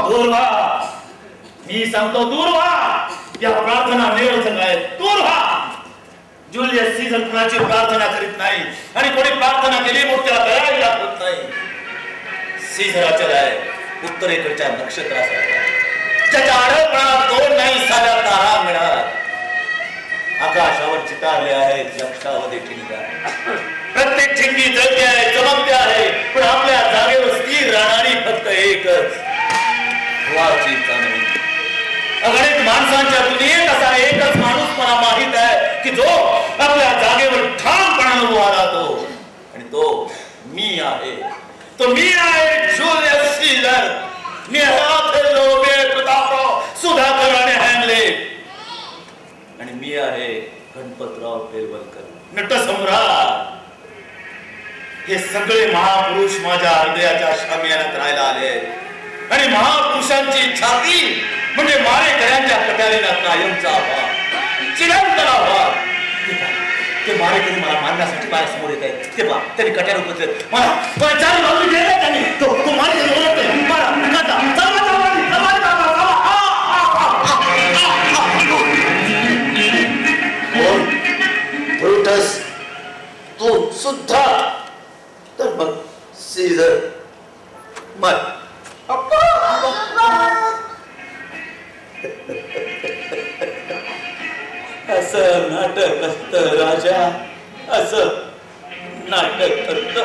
दूर व्हा, मी सांगतो दूर व्हा. या प्रार्थना निरर्थक आहेत, दूर व्हा. जुलियस सीझर कुणाची प्रार्थना करीत नाही आणि कोणी प्रार्थना केली मोठ्या दयाला होत नाही. सीझराच्या दया उत्तरेकडच्या नक्षत्रासारख्या, ज्याच्या आढळपणात दोन नाही साध्या तारा मिळाला. आकाशावर चितारले आहेत लक्षावधी ठिणग्या. प्रत्येक ठिणगी जळते आहे, चमकते आहे, पण आपल्या जागेवर स्थिर राहणारी फक्त एकच वाची जाणवी. अगणित माणसांच्या दुनियेत असा एकच माणूस मला माहित आहे की जो आपल्या जागेवर ठामपणाने उभा राहतो, आणि तो मी आहे. तो मी आहे जुलियस सीझर. मी सुधाकर आणि हॅमलेट. आणि मी आहे गणपतराव पेरवलकर, नटसम्राट. हे सगळे महापुरुष माझ्या हृदयाच्या शामियानात राहायला आले, आणि महापुरुषांची छाती म्हणजे मारेकऱ्यांच्या कट्यारीला कायमचा आभार, चिरंतन आभार. ते मारेकरी मला मारण्यासाठी माझ्या समोर येत आहे. ते पहा, त्यांनी कट्यार उपसले. मला चार बाजू गेले त्यांनी. तो मारेकरी ओरडतोय, मारा, काटा, चालवा, चालवा, चालवा, चालवा, चालवा. ब्रूटस, तू सुद्धा. तर मग सीझर मर. असं नाटक असतं राजा, असं नाटक करत.